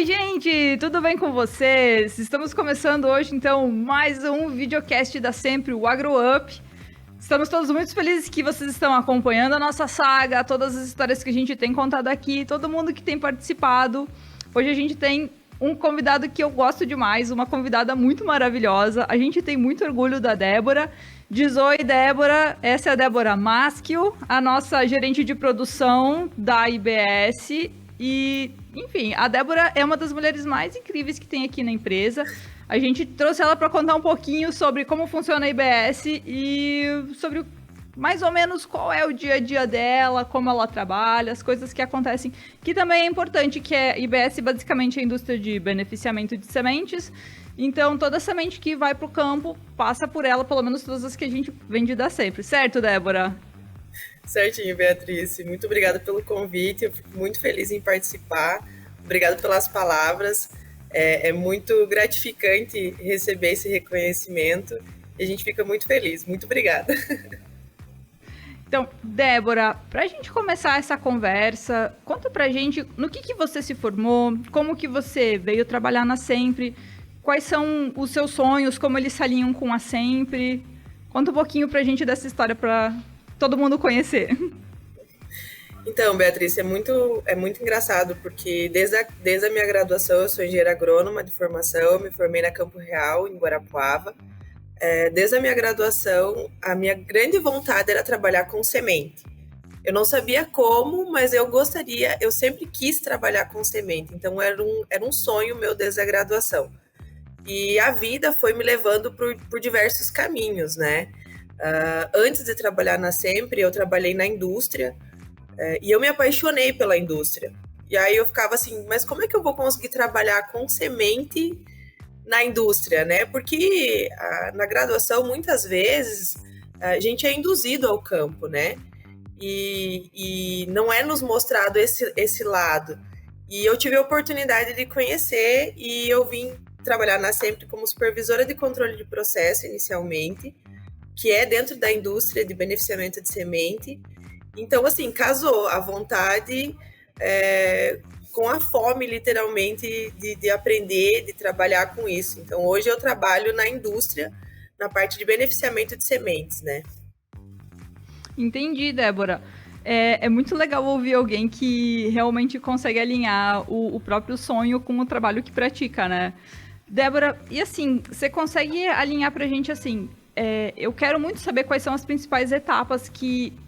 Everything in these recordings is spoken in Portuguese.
Oi, gente, tudo bem com vocês? Estamos começando hoje, então, mais um videocast da Sempre, o AgroUp. Estamos todos muito felizes que vocês estão acompanhando a nossa saga, todas as histórias que a gente tem contado aqui, todo mundo que tem participado. Hoje a gente tem um convidado que eu gosto demais, uma convidada muito maravilhosa. A gente tem muito orgulho da Débora. Diz oi, Débora. Essa é a Débora Maschio, a nossa gerente de produção da IBS. E, enfim, a Débora é uma das mulheres mais incríveis que tem aqui na empresa. A gente trouxe ela para contar um pouquinho sobre como funciona a IBS e sobre mais ou menos qual é o dia a dia dela, como ela trabalha, as coisas que acontecem, que também é importante, que é IBS basicamente é a indústria de beneficiamento de sementes. Então, toda semente que vai para o campo passa por ela, pelo menos todas as que a gente vende da sempre. Certo, Débora? Certinho, Beatriz. Muito obrigada pelo convite. Eu fico muito feliz em participar. Obrigada pelas palavras. É muito gratificante receber esse reconhecimento e a gente fica muito feliz. Muito obrigada. Então, Débora, para a gente começar essa conversa, conta para a gente no que você se formou, como que você veio trabalhar na Sempre, quais são os seus sonhos, como eles se alinham com a Sempre. Conta um pouquinho para a gente dessa história para todo mundo conhecer. Então, Beatriz, é muito engraçado, porque desde a minha graduação eu sou engenheira agrônoma de formação, eu me formei na Campo Real, em Guarapuava. Desde a minha graduação, a minha grande vontade era trabalhar com semente. Eu não sabia como, mas eu sempre quis trabalhar com semente, então era um sonho meu desde a graduação. E a vida foi me levando por diversos caminhos, né? Antes de trabalhar na Sempre, eu trabalhei na indústria, e eu me apaixonei pela indústria. E aí eu ficava assim, mas como é que eu vou conseguir trabalhar com semente na indústria, né? Porque na graduação, muitas vezes, a gente é induzido ao campo, né? E não é nos mostrado esse lado. E eu tive a oportunidade de conhecer e eu vim trabalhar na Sempre como supervisora de controle de processo, inicialmente, que é dentro da indústria de beneficiamento de semente. Então, assim, casou a vontade com a fome, literalmente, de aprender, de trabalhar com isso. Então, hoje eu trabalho na indústria, na parte de beneficiamento de sementes, né? Entendi, Débora. É muito legal ouvir alguém que realmente consegue alinhar o próprio sonho com o trabalho que pratica, né? Débora, e assim, você consegue alinhar pra gente assim, eu quero muito saber quais são as principais etapas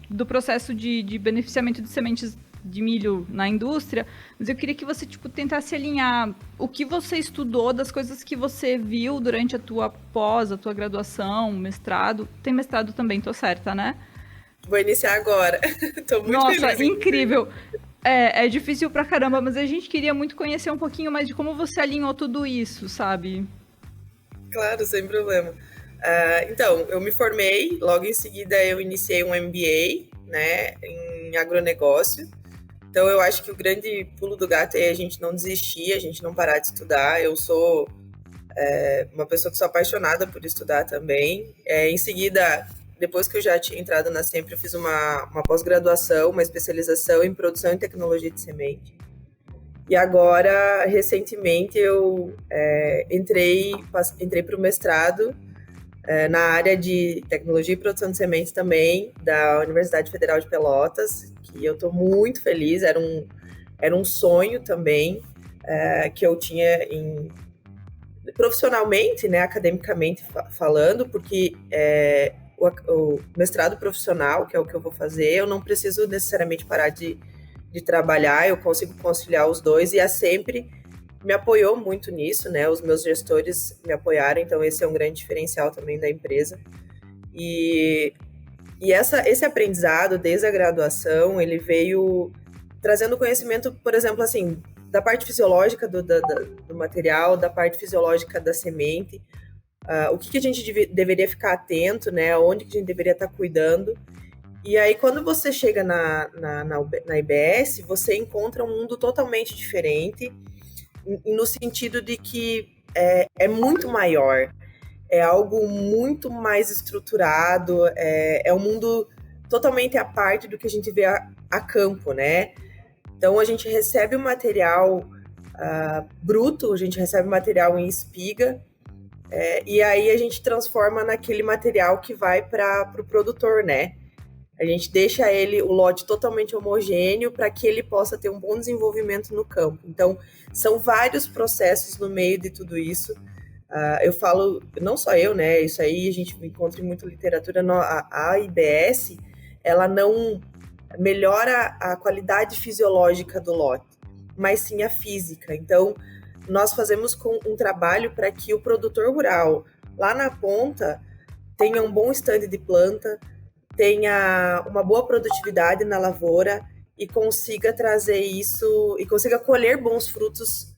do processo de beneficiamento de sementes de milho na indústria, mas eu queria que você tentasse alinhar o que você estudou das coisas que você viu durante a tua a tua graduação, mestrado. Tem mestrado também, tô certa, né? Vou iniciar agora. Tô muito Nossa, feliz. incrível! É difícil pra caramba, mas a gente queria muito conhecer um pouquinho mais de como você alinhou tudo isso, sabe? Claro, sem problema. Então, eu me formei, logo em seguida eu iniciei um MBA, né, em agronegócio. Então, eu acho que o grande pulo do gato é a gente não desistir, a gente não parar de estudar. Eu sou uma pessoa que sou apaixonada por estudar também. Em seguida, depois que eu já tinha entrado na Sempre, eu fiz uma pós-graduação, uma especialização em produção e tecnologia de semente. E agora, recentemente, eu entrei para o mestrado na área de tecnologia e produção de sementes também, da Universidade Federal de Pelotas, que eu estou muito feliz, era um sonho também que eu tinha profissionalmente, né, academicamente falando, porque o mestrado profissional, que é o que eu vou fazer, eu não preciso necessariamente parar de trabalhar, eu consigo conciliar os dois, e a Sempre me apoiou muito nisso, né? Os meus gestores me apoiaram, então esse é um grande diferencial também da empresa. E esse aprendizado, desde a graduação, ele veio trazendo conhecimento, por exemplo, assim, da parte fisiológica do material, da parte fisiológica da semente, o que a gente deveria ficar atento, né? Onde que a gente deveria estar cuidando. E aí, quando você chega na IBS, você encontra um mundo totalmente diferente, no sentido de que é muito maior, é algo muito mais estruturado, é um mundo totalmente à parte do que a gente vê a campo, né? Então, a gente recebe o material bruto, a gente recebe material em espiga, e aí a gente transforma naquele material que vai para o produtor, né? A gente deixa o lote totalmente homogêneo para que ele possa ter um bom desenvolvimento no campo. Então, são vários processos no meio de tudo isso. Eu falo, não só eu, né? Isso aí a gente encontra em muita literatura. A IBS, ela não melhora a qualidade fisiológica do lote, mas sim a física. Então, nós fazemos um trabalho para que o produtor rural, lá na ponta, tenha um bom estande de planta, tenha uma boa produtividade na lavoura e consiga trazer isso, e consiga colher bons frutos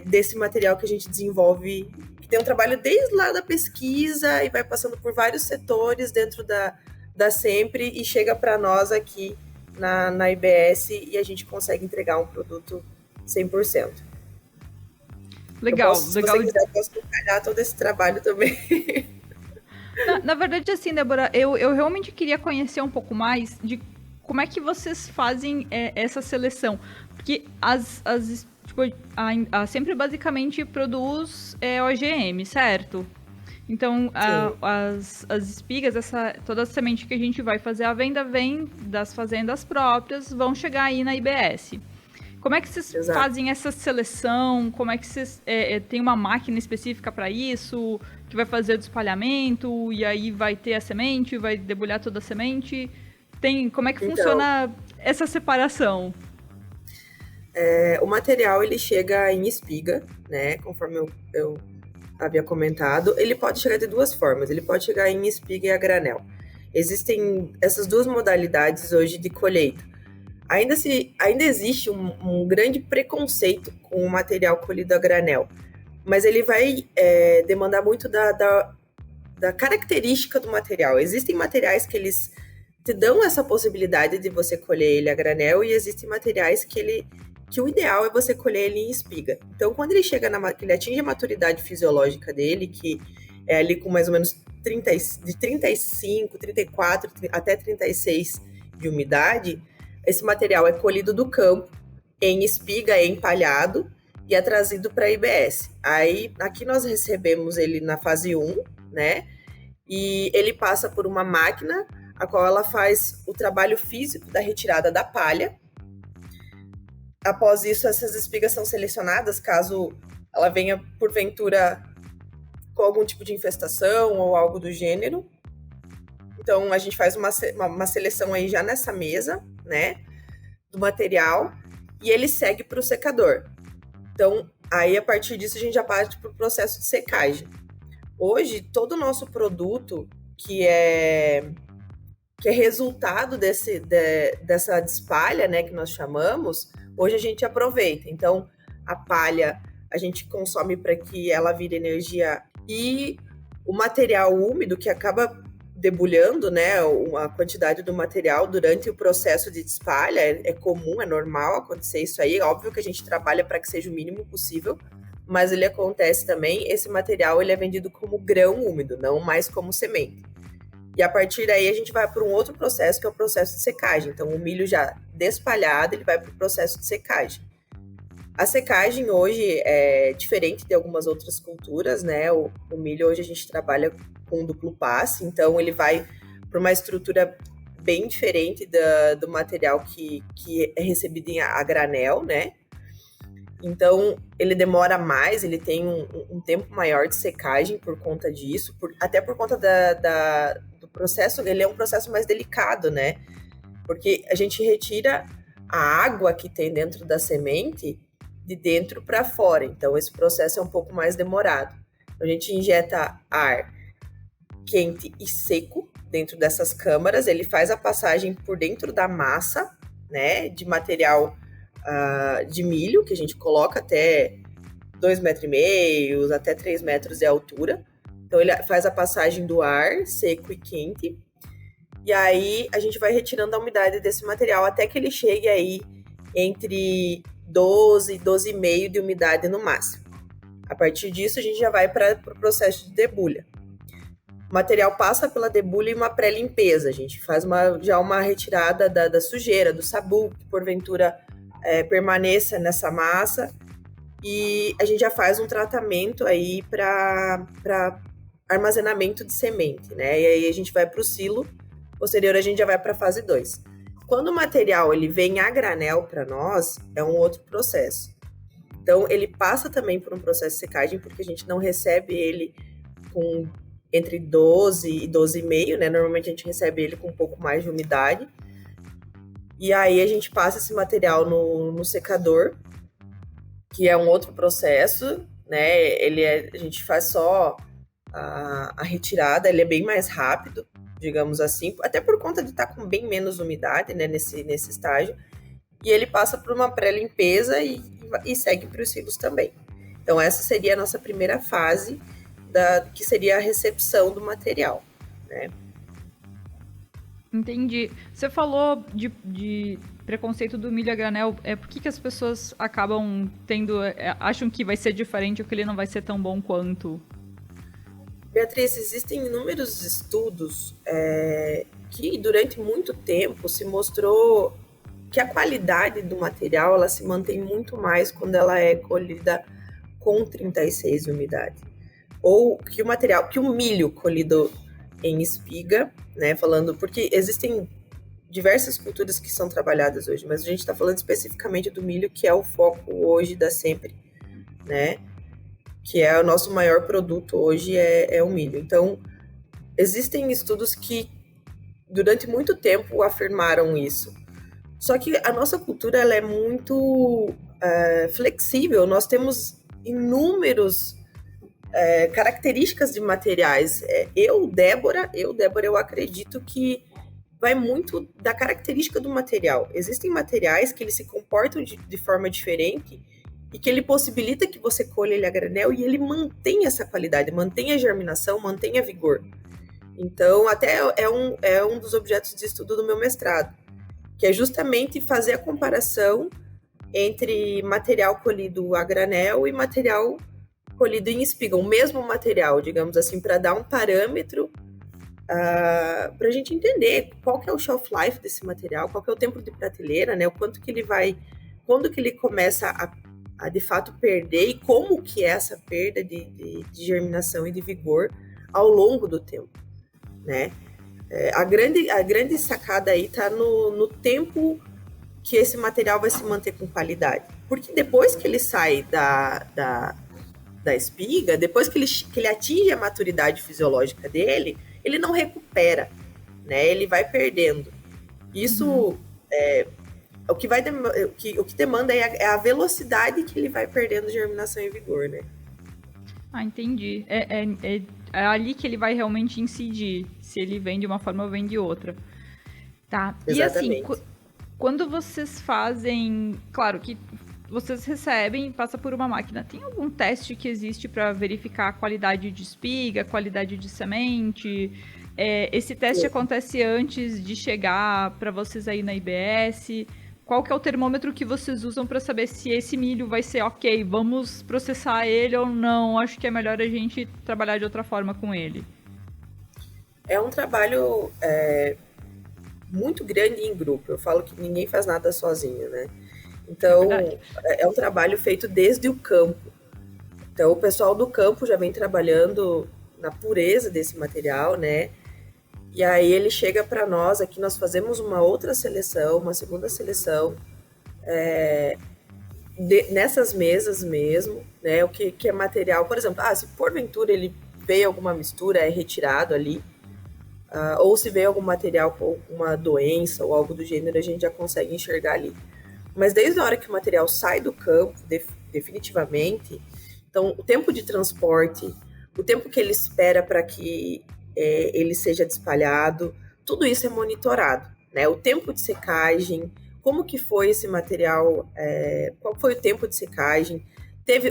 desse material que a gente desenvolve, que tem um trabalho desde lá da pesquisa e vai passando por vários setores dentro da Sempre e chega para nós aqui na IBS e a gente consegue entregar um produto 100%. Legal, legal. Se você quiser, eu posso detalhar todo esse trabalho também. Na verdade, assim, Débora, eu realmente queria conhecer um pouco mais de como é que vocês fazem essa seleção. Porque a Sempre basicamente produz OGM, certo? Então, as espigas, toda a semente que a gente vai fazer a venda vem das fazendas próprias, vão chegar aí na IBS. Como é que vocês fazem essa seleção? Como é que vocês tem uma máquina específica para isso, que vai fazer o espalhamento, e aí vai ter a semente, vai debulhar toda a semente? Como é que funciona essa separação? O material, ele chega em espiga, né? Conforme eu havia comentado. Ele pode chegar de duas formas. Ele pode chegar em espiga e a granel. Existem essas duas modalidades hoje de colheita. Ainda existe um grande preconceito com o material colhido a granel, mas ele vai demandar muito da característica do material. Existem materiais que eles te dão essa possibilidade de você colher ele a granel e existem materiais que o ideal é você colher ele em espiga. Então, quando ele chega que ele atinge a maturidade fisiológica dele, que é ali com mais ou menos de 35, 34 até 36 de umidade, esse material é colhido do campo, em espiga, empalhado, e é trazido para a IBS. Aí, aqui nós recebemos ele na fase 1, né? E ele passa por uma máquina, a qual ela faz o trabalho físico da retirada da palha. Após isso, essas espigas são selecionadas, caso ela venha, porventura, com algum tipo de infestação ou algo do gênero. Então, a gente faz uma seleção aí já nessa mesa, né, do material, e ele segue para o secador. Então, aí, a partir disso, a gente já parte para o processo de secagem. Hoje, todo o nosso produto, que é resultado dessa despalha, né, que nós chamamos, hoje a gente aproveita. Então, a palha a gente consome para que ela vire energia e o material úmido que acaba debulhando, né, a quantidade do material durante o processo de despalha, é comum, é normal acontecer isso aí. Óbvio que a gente trabalha para que seja o mínimo possível, mas ele acontece também. Esse material ele é vendido como grão úmido, não mais como semente. E a partir daí a gente vai para um outro processo, que é o processo de secagem. Então, o milho já despalhado, ele vai para o processo de secagem. A secagem hoje é diferente de algumas outras culturas, né? O milho hoje a gente trabalha com duplo passe, então ele vai para uma estrutura bem diferente do material que é recebido a granel, né? Então, ele demora mais, ele tem um tempo maior de secagem por conta disso, até por conta do processo. Ele é um processo mais delicado, né? Porque a gente retira a água que tem dentro da semente de dentro para fora. Então, esse processo é um pouco mais demorado. A gente injeta ar quente e seco dentro dessas câmaras, ele faz a passagem por dentro da massa, né, de material de milho, que a gente coloca até 2,5 metros, até 3 metros de altura. Então, ele faz a passagem do ar seco e quente, e aí a gente vai retirando a umidade desse material até que ele chegue aí entre 12 e 12,5 de umidade no máximo. A partir disso, a gente já vai para o processo de debulha. O material passa pela debulha e uma pré-limpeza. A gente faz já uma retirada da sujeira, do sabu, que porventura permaneça nessa massa. e a gente já faz um tratamento aí para armazenamento de semente, né? E aí a gente vai para o silo, posterior a gente já vai para a fase 2. Quando o material ele vem a granel para nós, é um outro processo. Então, ele passa também por um processo de secagem, porque a gente não recebe ele com entre 12 e 12,5, né? Normalmente a gente recebe ele com um pouco mais de umidade. E aí a gente passa esse material no secador, que é um outro processo, né? A gente faz só a retirada, ele é bem mais rápido, digamos assim, até por conta de estar com bem menos umidade, né, nesse estágio. E ele passa por uma pré-limpeza e segue para os silos também. Então, essa seria a nossa primeira fase, que seria a recepção do material, né? Entendi. Você falou de preconceito do milho a granel. Por que as pessoas acabam acham que vai ser diferente ou que ele não vai ser tão bom quanto? Beatriz, existem inúmeros estudos que durante muito tempo se mostrou que a qualidade do material ela se mantém muito mais quando ela é colhida com 36 de umidade. Ou que o milho colhido em espiga, né, porque existem diversas culturas que são trabalhadas hoje, mas a gente está falando especificamente do milho, que é o foco hoje da Sempre, né, que é o nosso maior produto hoje, é o milho. Então, existem estudos que durante muito tempo afirmaram isso. Só que a nossa cultura ela é muito flexível, nós temos inúmeros características de materiais. Débora, eu acredito que vai muito da característica do material. Existem materiais que eles se comportam de forma diferente e que ele possibilita que você colha ele a granel e ele mantém essa qualidade, mantém a germinação, mantém a vigor. Então, até é um dos objetos de estudo do meu mestrado, que é justamente fazer a comparação entre material colhido a granel e material colhido em espiga, o mesmo material, digamos assim, para dar um parâmetro para a gente entender qual que é o shelf life desse material, qual que é o tempo de prateleira, né? O quanto que ele vai, quando que ele começa a de fato perder e como que é essa perda de germinação e de vigor ao longo do tempo, né? A grande sacada aí está no tempo que esse material vai se manter com qualidade. Porque depois que ele sai da espiga, depois que ele atinge a maturidade fisiológica dele, ele não recupera, né? Ele vai perdendo. Isso o que demanda é a velocidade que ele vai perdendo germinação e vigor, né? Ah, entendi. É ali que ele vai realmente incidir, se ele vem de uma forma ou vem de outra. Tá. Exatamente. E assim, quando vocês fazem... Claro que vocês recebem, passa por uma máquina. Tem algum teste que existe para verificar a qualidade de espiga, a qualidade de semente? Esse teste acontece antes de chegar para vocês aí na IBS? Qual que é o termômetro que vocês usam para saber se esse milho vai ser ok, vamos processar ele ou não? Acho que é melhor a gente trabalhar de outra forma com ele. É um trabalho muito grande em grupo. Eu falo que ninguém faz nada sozinho, né? Então, é um trabalho feito desde o campo. Então, o pessoal do campo já vem trabalhando na pureza desse material, né? E aí ele chega para nós, aqui nós fazemos uma outra seleção, uma segunda seleção, nessas mesas mesmo, né? O que é material, por exemplo, se porventura ele veio alguma mistura, é retirado ali, ou se veio algum material com uma doença ou algo do gênero, a gente já consegue enxergar ali. Mas desde a hora que o material sai do campo, definitivamente, então o tempo de transporte, o tempo que ele espera para que ele seja despalhado, tudo isso é monitorado, né? O tempo de secagem, como que foi esse material, qual foi o tempo de secagem,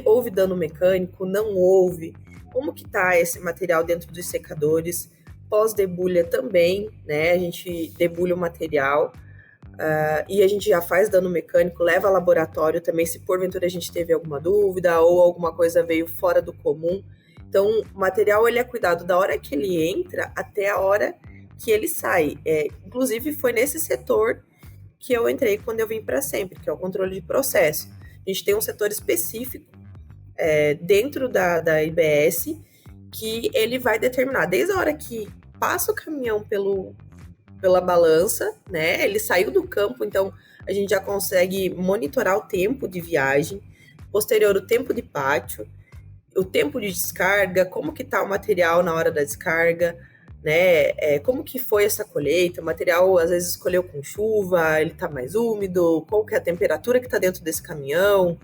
houve dano mecânico, não houve, como que está esse material dentro dos secadores, pós-debulha também, né? A gente debulha o material, e a gente já faz dano mecânico, leva ao laboratório também, se porventura a gente teve alguma dúvida ou alguma coisa veio fora do comum. Então, o material ele é cuidado da hora que ele entra até a hora que ele sai. Inclusive, foi nesse setor que eu entrei quando eu vim para Sempre, que é o controle de processo. A gente tem um setor específico dentro da IBS, que ele vai determinar, desde a hora que passa o caminhão pela balança, né? Ele saiu do campo, então a gente já consegue monitorar o tempo de viagem, posterior o tempo de pátio, o tempo de descarga, como que está o material na hora da descarga, né? Como que foi essa colheita, o material às vezes escolheu com chuva, ele está mais úmido, qual que é a temperatura que está dentro desse caminhão,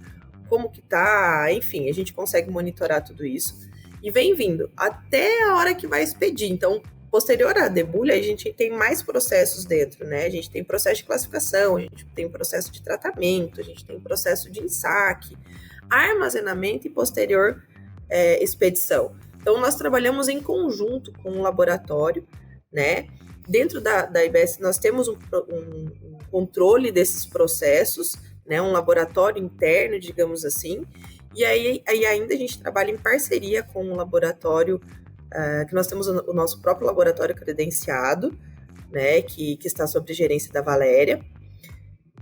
como que tá, enfim, a gente consegue monitorar tudo isso e vem vindo até a hora que vai expedir. Então, posterior à debulha, a gente tem mais processos dentro, né? A gente tem processo de classificação, a gente tem processo de tratamento, a gente tem processo de ensaque, armazenamento e posterior expedição. Então, nós trabalhamos em conjunto com o laboratório, né? Dentro da IBS, nós temos um controle desses processos, né? Um laboratório interno, digamos assim, e aí ainda a gente trabalha em parceria com o laboratório, que nós temos o nosso próprio laboratório credenciado, né? Que está sob gerência da Valéria,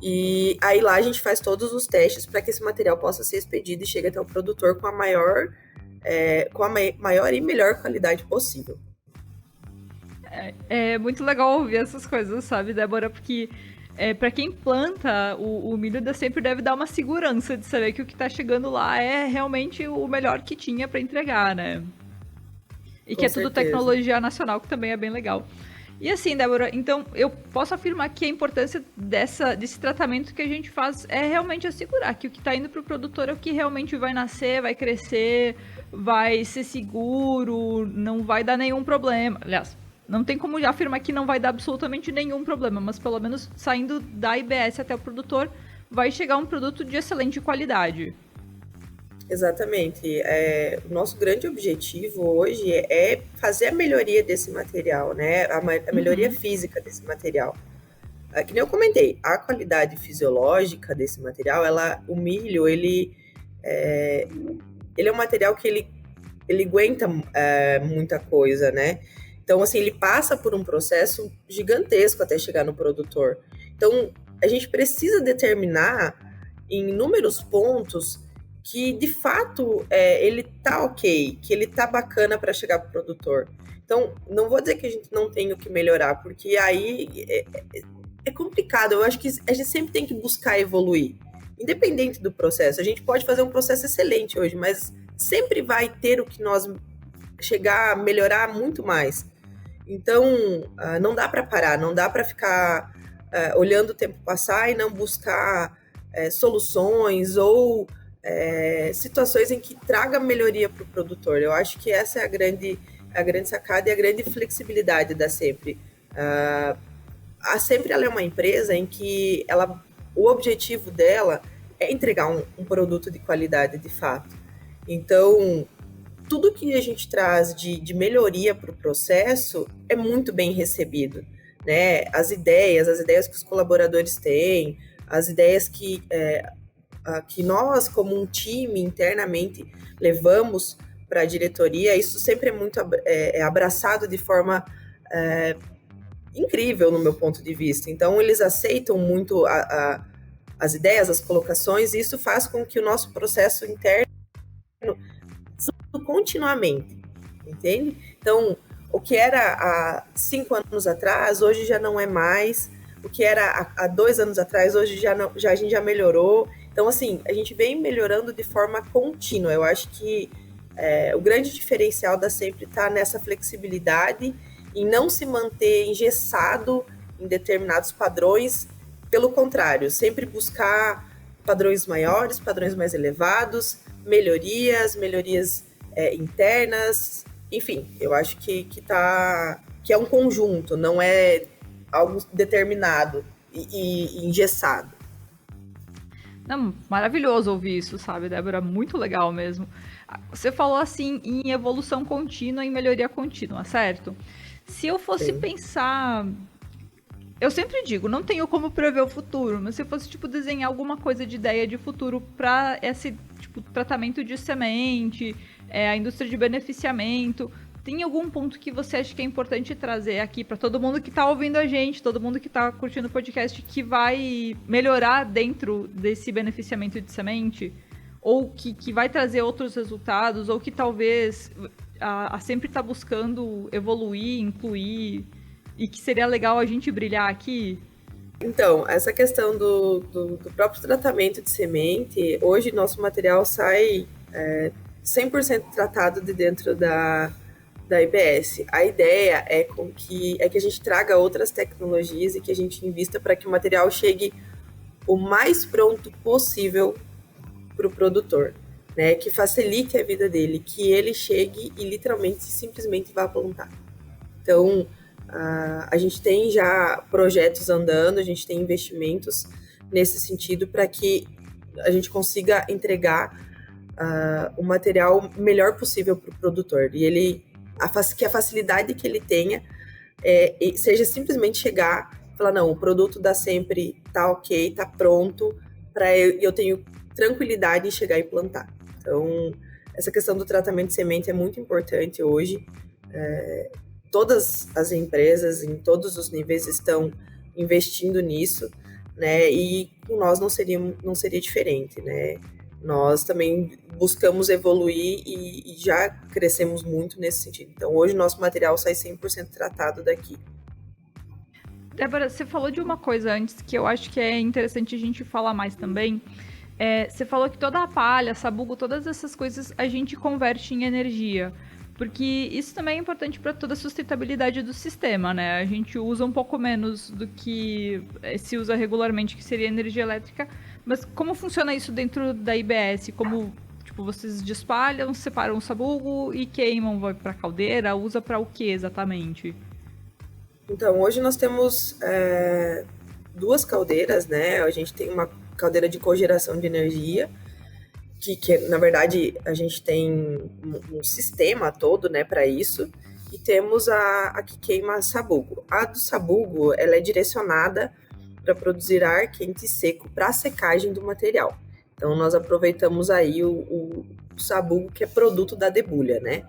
e aí lá a gente faz todos os testes para que esse material possa ser expedido e chegue até o produtor com a maior e melhor qualidade possível. É muito legal ouvir essas coisas, sabe, Débora? Porque para quem planta o milho sempre deve dar uma segurança de saber que o que está chegando lá é realmente o melhor que tinha para entregar, né? E que é tudo tecnologia nacional, que também é bem legal. E assim, Débora, então eu posso afirmar que a importância desse tratamento que a gente faz é realmente assegurar que o que está indo para o produtor é o que realmente vai nascer, vai crescer, vai ser seguro, não vai dar nenhum problema. Aliás, não tem como afirmar que não vai dar absolutamente nenhum problema, mas pelo menos saindo da IBS até o produtor, vai chegar um produto de excelente qualidade. Exatamente. O nosso grande objetivo hoje é fazer a melhoria desse material, né? A melhoria física desse material. Que nem eu comentei, a qualidade fisiológica desse material, o milho, ele é um material que ele aguenta muita coisa, né? Então, assim, ele passa por um processo gigantesco até chegar no produtor. Então, a gente precisa determinar em inúmeros pontos que, de fato, ele tá ok, que ele tá bacana para chegar pro produtor. Então, não vou dizer que a gente não tem o que melhorar, porque aí é complicado. Eu acho que a gente sempre tem que buscar evoluir, independente do processo. A gente pode fazer um processo excelente hoje, mas sempre vai ter o que nós chegar a melhorar muito mais. Então, não dá para parar, não dá para ficar olhando o tempo passar e não buscar soluções ou situações em que traga melhoria para o produtor. Eu acho que essa é a grande sacada e a grande flexibilidade da Sempre. A Sempre ela é uma empresa em que o objetivo dela é entregar um produto de qualidade de fato. Então, tudo que a gente traz de melhoria para o processo é muito bem recebido, né? As ideias que os colaboradores têm, as ideias que nós, como um time, internamente levamos para a diretoria, isso sempre é muito abraçado de forma incrível, no meu ponto de vista. Então, eles aceitam muito as ideias, as colocações, e isso faz com que o nosso processo interno continuamente, entende? Então, o que era há 5 anos atrás, hoje já não é mais. O que era há 2 anos atrás, hoje a gente já melhorou. Então, assim, a gente vem melhorando de forma contínua. Eu acho que o grande diferencial da Sempre está nessa flexibilidade em não se manter engessado em determinados padrões. Pelo contrário, sempre buscar padrões maiores, padrões mais elevados, melhorias internas. Enfim, eu acho que é um conjunto, não é algo determinado e engessado. Não, maravilhoso ouvir isso, sabe, Débora? Muito legal mesmo. Você falou assim em evolução contínua, em melhoria contínua, certo? Se eu fosse pensar... Eu sempre digo, não tenho como prever o futuro, mas se eu fosse, desenhar alguma coisa de ideia de futuro para esse, tratamento de semente, a indústria de beneficiamento, tem algum ponto que você acha que é importante trazer aqui para todo mundo que está ouvindo a gente, todo mundo que está curtindo o podcast, que vai melhorar dentro desse beneficiamento de semente? ou que vai trazer outros resultados, ou que talvez a sempre está buscando evoluir, incluir, e que seria legal a gente brilhar aqui? Então, essa questão do próprio tratamento de semente, hoje nosso material sai 100% tratado de dentro da IBS. A ideia é que a gente traga outras tecnologias e que a gente invista para que o material chegue o mais pronto possível para o produtor, né? Que facilite a vida dele, que ele chegue e literalmente simplesmente vá plantar. Então, a gente tem já projetos andando, a gente tem investimentos nesse sentido para que a gente consiga entregar o material melhor possível para o produtor. E que a facilidade que ele tenha seja simplesmente chegar e falar, não, o produto da Sempre tá ok, tá pronto, eu tenho tranquilidade em chegar e plantar. Então, essa questão do tratamento de semente é muito importante hoje. Todas as empresas, em todos os níveis, estão investindo nisso, né? E com nós não seria diferente, né? Nós também buscamos evoluir e já crescemos muito nesse sentido. Então, hoje, nosso material sai 100% tratado daqui. Débora, você falou de uma coisa antes que eu acho que é interessante a gente falar mais também. Você falou que toda a palha, sabugo, todas essas coisas a gente converte em energia. Porque isso também é importante para toda a sustentabilidade do sistema, né? A gente usa um pouco menos do que se usa regularmente, que seria energia elétrica. Mas como funciona isso dentro da IBS? Como, tipo, vocês despalham, separam o sabugo e queimam, vai para a caldeira? Usa para o que exatamente? Então, hoje nós temos 2 caldeiras, né? A gente tem uma caldeira de cogeração de energia, que na verdade a gente tem um sistema todo, né, para isso, e temos a que queima sabugo. A do sabugo, ela é direcionada para produzir ar quente e seco para a secagem do material. Então nós aproveitamos aí o sabugo, que é produto da debulha, né?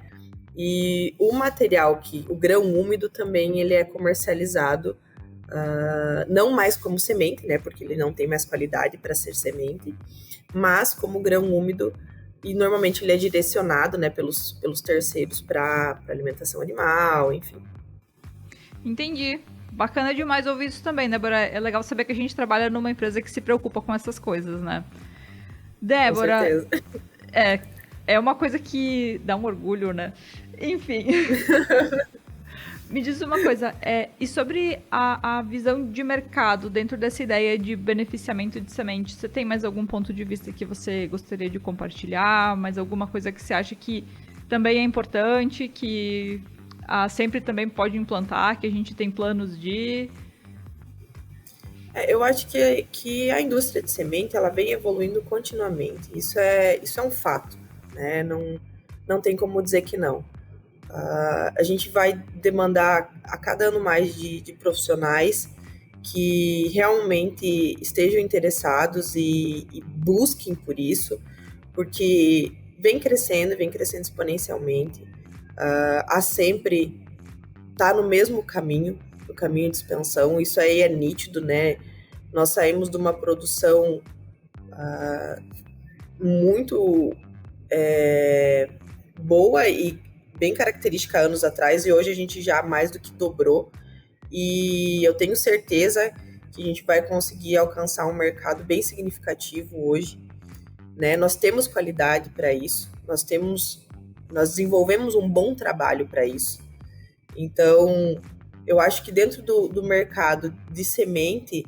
E o material, o grão úmido também, ele é comercializado não mais como semente, né, porque ele não tem mais qualidade para ser semente, mas como grão úmido, e normalmente ele é direcionado, né, pelos terceiros para alimentação animal, enfim. Entendi. Bacana demais ouvir isso também, Débora. É legal saber que a gente trabalha numa empresa que se preocupa com essas coisas, né? Débora, Com certeza. É uma coisa que dá um orgulho, né? Enfim. Me diz uma coisa, e sobre a visão de mercado dentro dessa ideia de beneficiamento de semente, você tem mais algum ponto de vista que você gostaria de compartilhar? Mais alguma coisa que você acha que também é importante, que sempre também pode implantar, que a gente tem planos de... Eu acho que a indústria de semente, ela vem evoluindo continuamente. Isso é um fato, né? Não tem como dizer que não. A gente vai demandar a cada ano mais de profissionais que realmente estejam interessados e busquem por isso, porque vem crescendo exponencialmente. A Sempre está no mesmo caminho, no caminho de expansão. Isso aí é nítido, né? Nós saímos de uma produção muito boa e bem característica anos atrás, e hoje a gente já mais do que dobrou, e eu tenho certeza que a gente vai conseguir alcançar um mercado bem significativo hoje, né? Nós temos qualidade para isso, nós desenvolvemos um bom trabalho para isso. Então, eu acho que dentro do mercado de semente,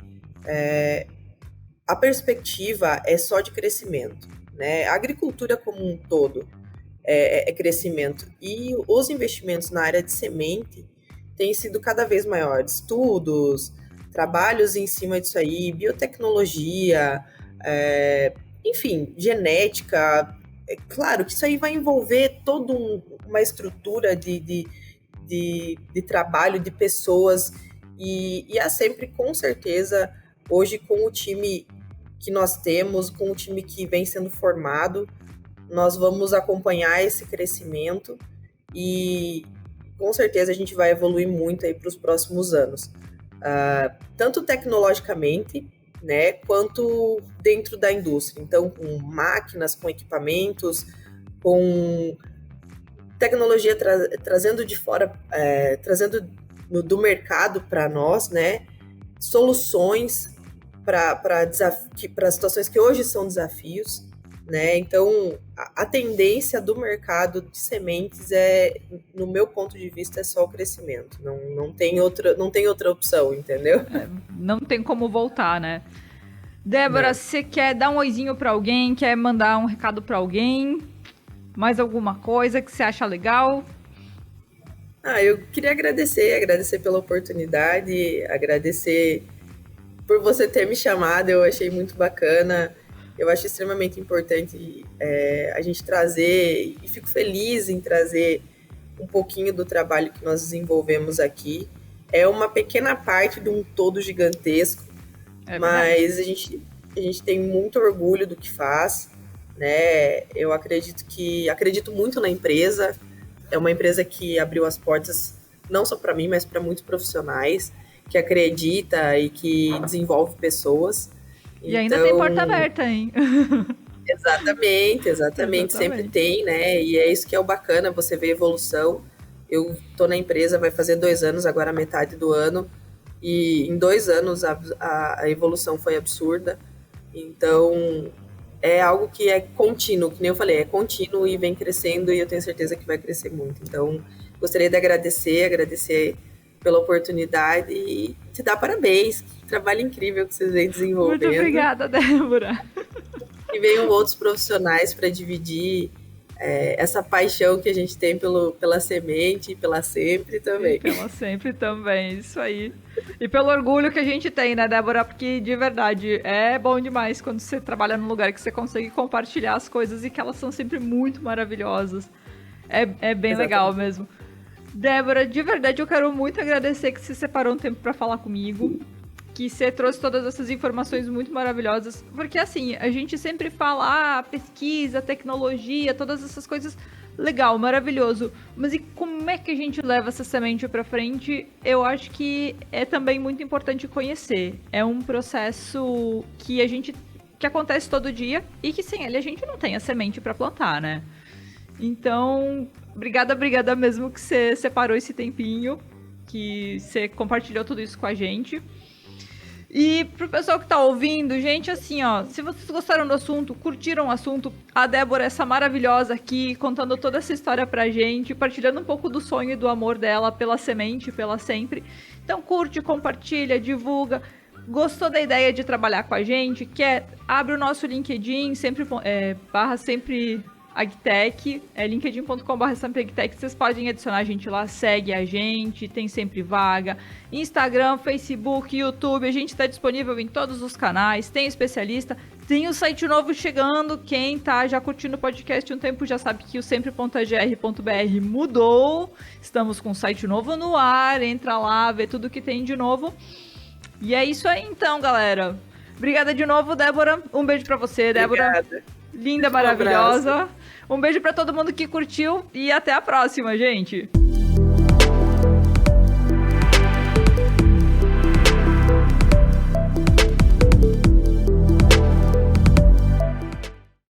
a perspectiva é só de crescimento, né? A agricultura como um todo é crescimento. E os investimentos na área de semente têm sido cada vez maiores. Estudos, trabalhos em cima disso aí, biotecnologia, enfim, genética. É claro que isso aí vai envolver toda uma estrutura de trabalho, de pessoas. E há sempre, com certeza, hoje com o time que nós temos, com o time que vem sendo formado, nós vamos acompanhar esse crescimento e com certeza a gente vai evoluir muito aí para os próximos anos. Tanto tecnologicamente, né, quanto dentro da indústria. Então, com máquinas, com equipamentos, com tecnologia trazendo de fora, trazendo do mercado para nós, né, soluções para situações que hoje são desafios, né? Então, a tendência do mercado de sementes no meu ponto de vista, é só o crescimento. Não tem outra opção, entendeu? Não tem como voltar, né? Débora, você quer dar um oizinho para alguém? Quer mandar um recado para alguém? Mais alguma coisa que você acha legal? Eu queria agradecer pela oportunidade, agradecer por você ter me chamado, eu achei muito bacana. Eu acho extremamente importante a gente trazer, e fico feliz em trazer um pouquinho do trabalho que nós desenvolvemos aqui. É uma pequena parte de um todo gigantesco, mas a gente tem muito orgulho do que faz, né? Eu acredito muito na empresa. É uma empresa que abriu as portas não só para mim, mas para muitos profissionais, que acredita e que desenvolve pessoas. E ainda tem porta aberta, hein? Exatamente. Sempre tem, né? E é isso que é o bacana, você vê evolução. Eu tô na empresa, vai fazer 2 anos, agora metade do ano. E em 2 anos a evolução foi absurda. Então, é algo que é contínuo, que nem eu falei, é contínuo e vem crescendo, e eu tenho certeza que vai crescer muito. Então, gostaria de agradecer pela oportunidade e te dar parabéns. Que trabalho incrível que vocês vêm desenvolvendo. Muito obrigada, Débora. E venham outros profissionais para dividir essa paixão que a gente tem pela semente e pela sempre também. E pela sempre também, isso aí. E pelo orgulho que a gente tem, né, Débora? Porque, de verdade, é bom demais quando você trabalha num lugar que você consegue compartilhar as coisas e que elas são sempre muito maravilhosas. É bem Exatamente. Legal mesmo. Débora, de verdade, eu quero muito agradecer que você separou um tempo para falar comigo, que você trouxe todas essas informações muito maravilhosas, porque assim, a gente sempre fala, pesquisa, tecnologia, todas essas coisas, legal, maravilhoso, mas e como é que a gente leva essa semente para frente? Eu acho que é também muito importante conhecer, é um processo que acontece todo dia e que sem ele a gente não tem a semente para plantar, né? Então, obrigada mesmo que você separou esse tempinho, que você compartilhou tudo isso com a gente. E pro pessoal que tá ouvindo, gente, assim, ó, se vocês gostaram do assunto, curtiram o assunto, a Débora, essa maravilhosa aqui, contando toda essa história pra gente, partilhando um pouco do sonho e do amor dela pela semente, pela sempre. Então curte, compartilha, divulga. Gostou da ideia de trabalhar com a gente? Abre o nosso LinkedIn, barra sempre Agtech, linkedin.com/sempreagtech, vocês podem adicionar a gente lá, segue a gente, tem sempre vaga, Instagram, Facebook, YouTube, a gente está disponível em todos os canais, tem especialista, tem o site novo chegando, quem tá já curtindo o podcast um tempo já sabe que o sempre.agr.br mudou, estamos com um site novo no ar, entra lá, vê tudo que tem de novo, e é isso aí então, galera. Obrigada de novo, Débora, um beijo pra você, Débora. Obrigada. Linda, maravilhosa. Um beijo pra todo mundo que curtiu e até a próxima, gente.